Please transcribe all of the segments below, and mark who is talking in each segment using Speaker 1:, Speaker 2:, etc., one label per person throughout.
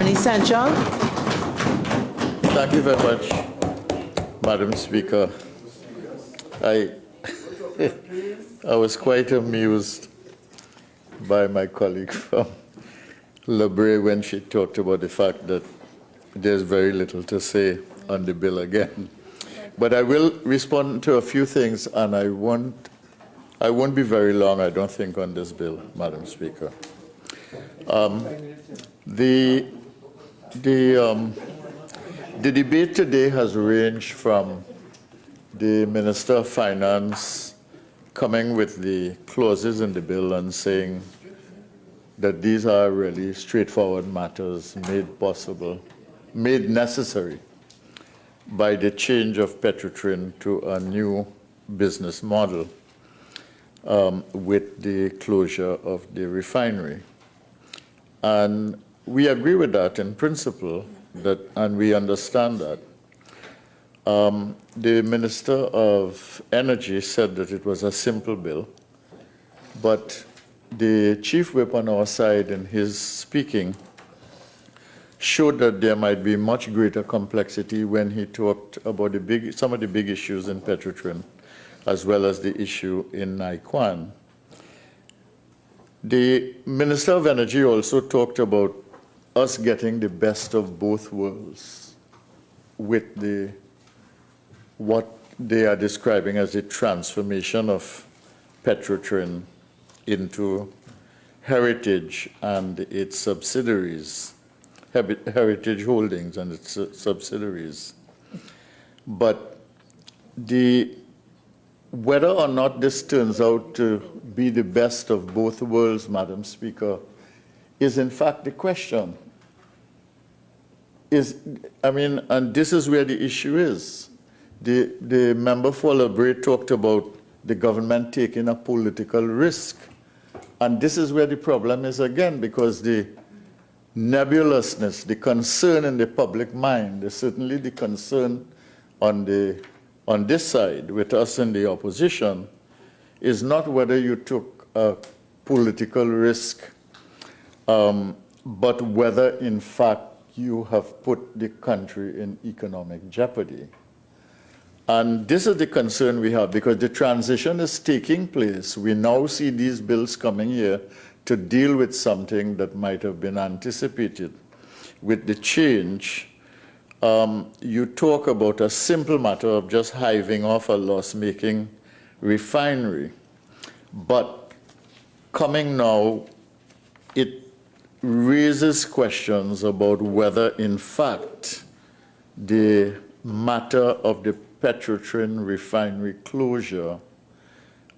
Speaker 1: Caroni Central.
Speaker 2: Thank you very much, Madam Speaker. I was quite amused by my colleague from Lebre when she talked about the fact that there's very little to say on the bill again. But I will respond to a few things, and I won't be very long, I don't think, on this bill, Madam Speaker. The debate today has ranged from the Minister of Finance coming with the clauses in the bill and saying that these are really straightforward matters made necessary by the change of Petrotrin to a new business model with the closure of the refinery. And we agree with that in principle, and we understand that. The Minister of Energy said that it was a simple bill, but the Chief Whip on our side in his speaking showed that there might be much greater complexity when he talked about some of the big issues in Petrotrin, as well as the issue in Naikwan. The Minister of Energy also talked about us getting the best of both worlds with what they are describing as the transformation of Petrotrin into Heritage and its subsidiaries, Heritage Holdings and its subsidiaries. But whether or not this turns out to be the best of both worlds, Madam Speaker, is in fact the question. And this is where the issue is. The member for Lebre talked about the government taking a political risk. And this is where the problem is again, because the nebulousness, the concern in the public mind, is certainly the concern on this side with us in the opposition, is not whether you took a political risk, but whether in fact you have put the country in economic jeopardy. And this is the concern we have, because the transition is taking place. We now see these bills coming here to deal with something that might have been anticipated. With the change, you talk about a simple matter of just hiving off a loss-making refinery. But coming now, it raises questions about whether, in fact, the matter of the Petrotrin refinery closure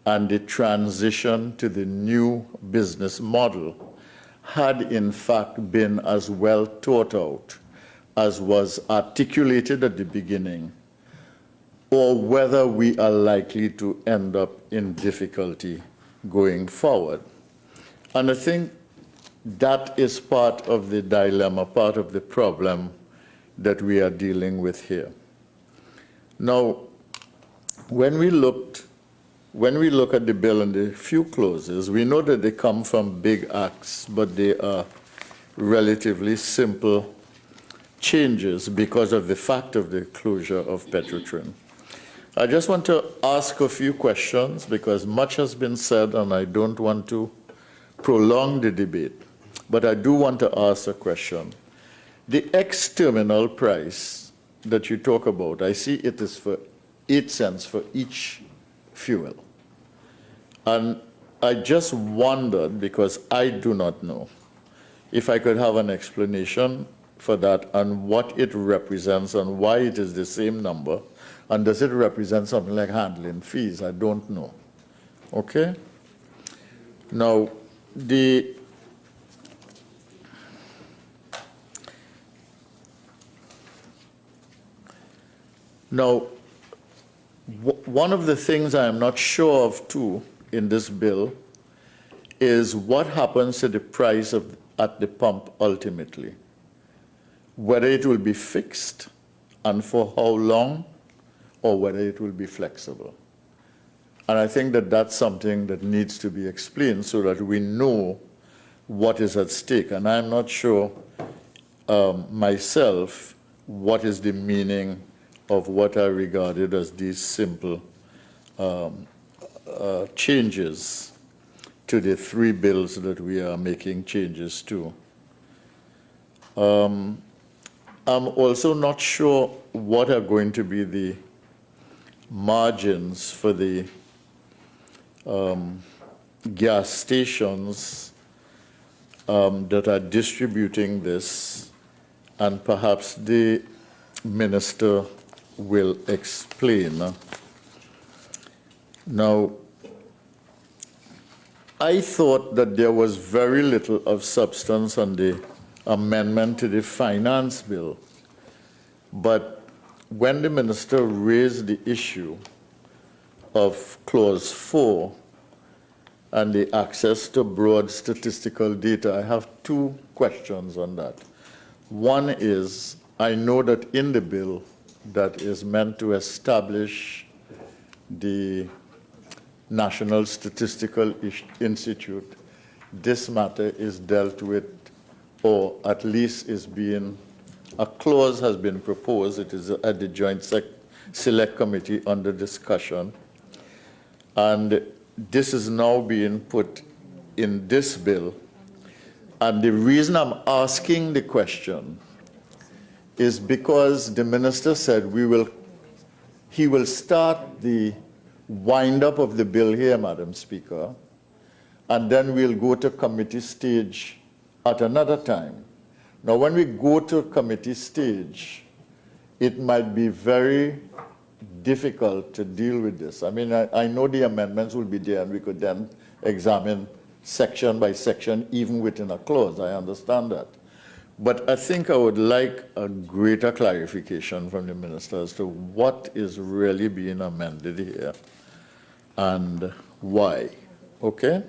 Speaker 2: and the transition to the new business model had in fact been as well thought out as was articulated at the beginning, or whether we are likely to end up in difficulty going forward. And I think that is part of the dilemma, part of the problem that we are dealing with here. Now, when we look at the bill and the few clauses, we know that they come from big acts, but they are relatively simple changes because of the fact of the closure of Petrotrin. I just want to ask a few questions because much has been said and I don't want to prolong the debate, but I do want to ask a question. The ex-terminal price that you talk about, I see it is for 8 cents for each fuel. And I just wondered, because I do not know, if I could have an explanation for that and what it represents and why it is the same number, and does it represent something like handling fees? I don't know. Okay? Now, one of the things I am not sure of, too, in this bill is what happens to the price at the pump ultimately. Whether it will be fixed and for how long, or whether it will be flexible. And I think that that's something that needs to be explained so that we know what is at stake. And I'm not sure myself what is the meaning of what I regarded as these simple changes to the three bills that we are making changes to. I'm also not sure what are going to be the margins for the gas stations that are distributing this, and perhaps the minister will explain. Now, I thought that there was very little of substance on the amendment to the finance bill, but when the minister raised the issue of clause 4 and the access to broad statistical data, I have two questions on that. One is, I know that in the bill that is meant to establish the National Statistical Institute, this matter is dealt with, or at least is being, a clause has been proposed. It is at the Joint Select Committee under discussion. And this is now being put in this bill. And the reason I'm asking the question is because the minister said he will start the wind-up of the bill here, Madam Speaker, and then we'll go to committee stage at another time. Now, when we go to committee stage, it might be very difficult to deal with this. I mean, I know the amendments will be there, and we could then examine section by section, even within a clause. I understand that. But I think I would like a greater clarification from the minister as to what is really being amended here and why, okay?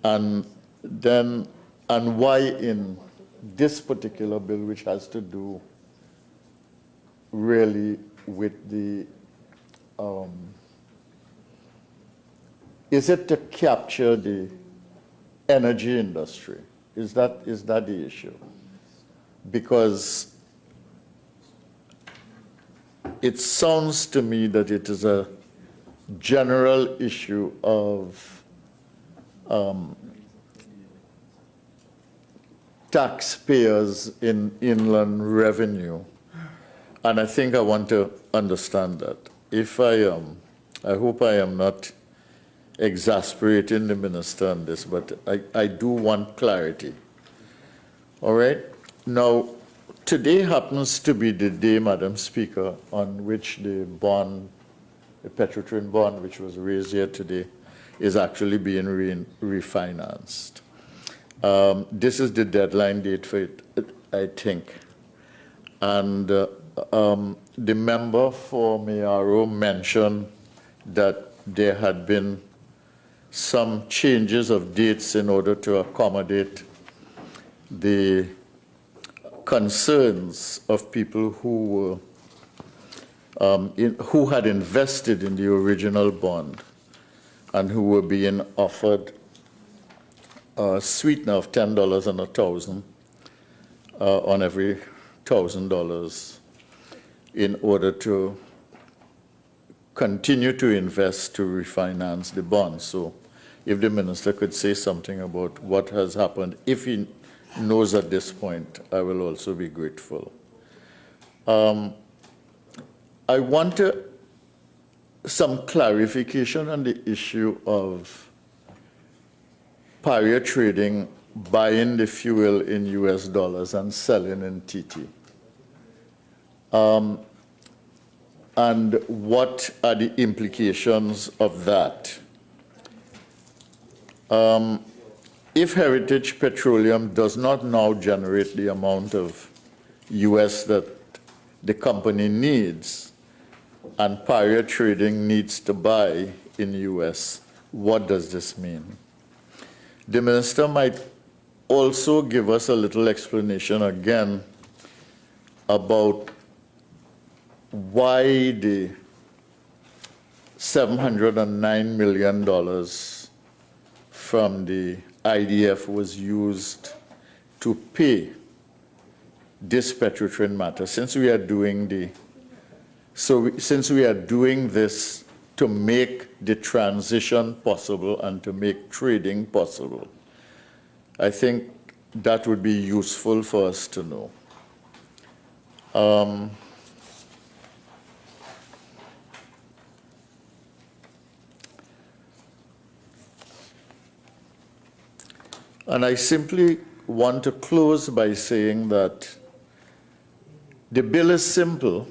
Speaker 2: And then, and why in this particular bill, which has to do really with the, is it to capture the energy industry? Is that the issue? Because it sounds to me that it is a general issue of taxpayers in inland revenue. And I think I want to understand that. If I hope I am not exasperating the minister on this, but I do want clarity. All right? Now, today happens to be the day, Madam Speaker, on which the bond, the Petroleum bond, which was raised here today, is actually being refinanced. This is the deadline date for it, I think. And the member for Mayaro mentioned that there had been some changes of dates in order to accommodate the concerns of people who were who had invested in the original bond and who were being offered a sweetener of $10 on 1,000 on every $1,000 in order to continue to invest to refinance the bond. So if the minister could say something about what has happened, if he knows at this point, I will also be grateful. I want some clarification on the issue of pariah trading, buying the fuel in US dollars and selling in TT. And what are the implications of that? If Heritage Petroleum does not now generate the amount of US that the company needs, and pariah trading needs to buy in US, what does this mean? The minister might also give us a little explanation again about why the $709 million from the IDF was used to pay this Petrotrain matter, since we are doing since we are doing this to make the transition possible and to make trading possible, I think that would be useful for us to know. And I simply want to close by saying that the bill is simple,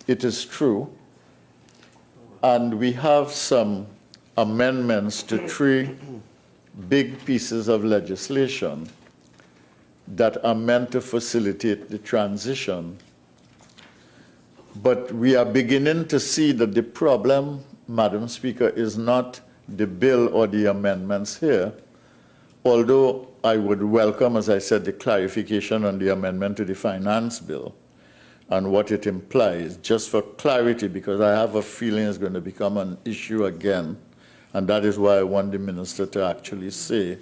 Speaker 2: it is true, and we have some amendments to 3 big pieces of legislation that are meant to facilitate the transition. But we are beginning to see that the problem, Madam Speaker, is not the bill or the amendments here, although I would welcome, as I said, the clarification on the amendment to the finance bill and what it implies, just for clarity, because I have a feeling it's going to become an issue again, and that is why I want the minister to actually say.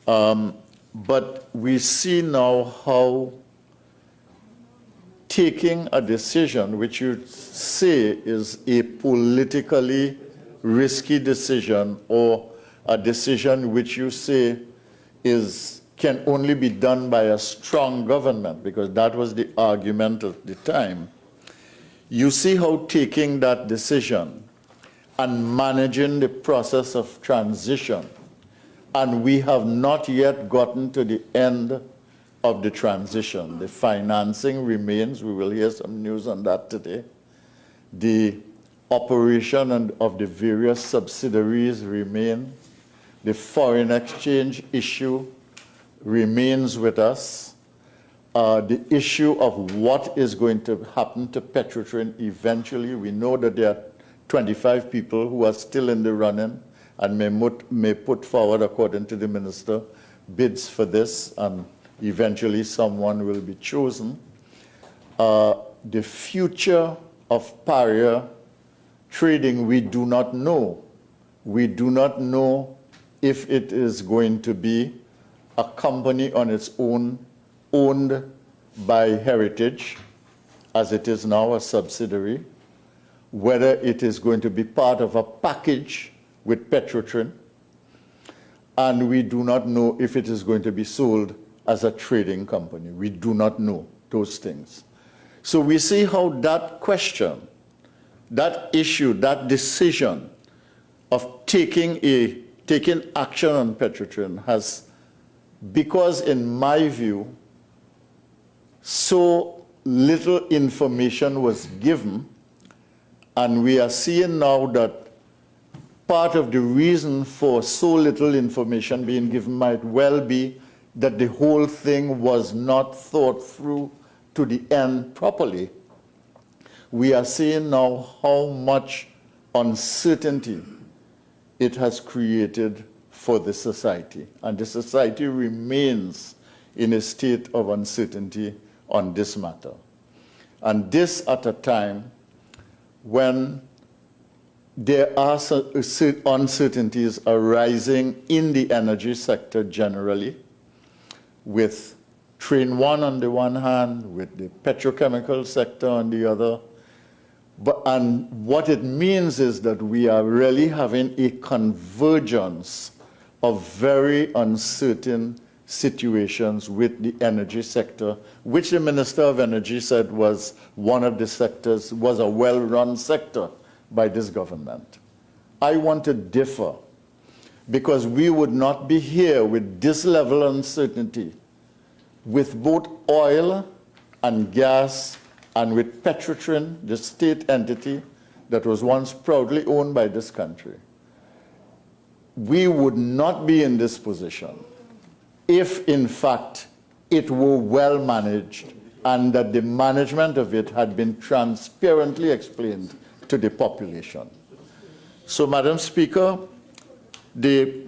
Speaker 2: But we see now how taking a decision which you say is a politically risky decision, or a decision which you say can only be done by a strong government, because that was the argument at the time. You see how taking that decision and managing the process of transition, and we have not yet gotten to the end of the transition. The financing remains. We will hear some news on that today. The operation of the various subsidiaries remain. The foreign exchange issue remains with us. The issue of what is going to happen to Petrotrain eventually. We know that there are 25 people who are still in the running and may put forward, according to the minister, bids for this, and eventually someone will be chosen. The future of pariah trading, we do not know. We do not know if it is going to be a company on its own, owned by Heritage, as it is now a subsidiary, whether it is going to be part of a package with Petrotrain, and we do not know if it is going to be sold as a trading company. We do not know those things. So we see how that question, that issue, that decision of taking action on Petrotrain has, because in my view, so little information was given, and we are seeing now that part of the reason for so little information being given might well be that the whole thing was not thought through to the end properly. We are seeing now how much uncertainty it has created for the society, and the society remains in a state of uncertainty on this matter. And this at a time when there are uncertainties arising in the energy sector generally, with Train 1 on the one hand, with the petrochemical sector on the other. And what it means is that we are really having a convergence of very uncertain situations with the energy sector, which the Minister of Energy said was one of the sectors, was a well-run sector by this government. I want to differ, because we would not be here with this level of uncertainty with both oil and gas and with Petrotrain, the state entity that was once proudly owned by this country. We would not be in this position if, in fact, it were well managed and that the management of it had been transparently explained to the population. So, Madam Speaker, the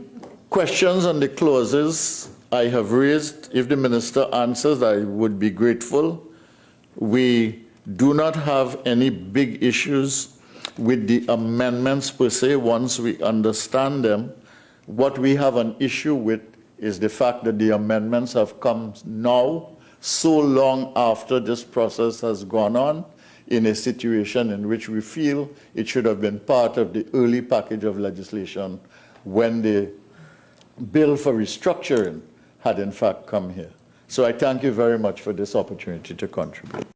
Speaker 2: questions on the clauses I have raised, if the minister answers, I would be grateful. We do not have any big issues with the amendments per se once we understand them. What we have an issue with is the fact that the amendments have come now so long after this process has gone on, in a situation in which we feel it should have been part of the early package of legislation when the bill for restructuring had in fact come here. So I thank you very much for this opportunity to contribute.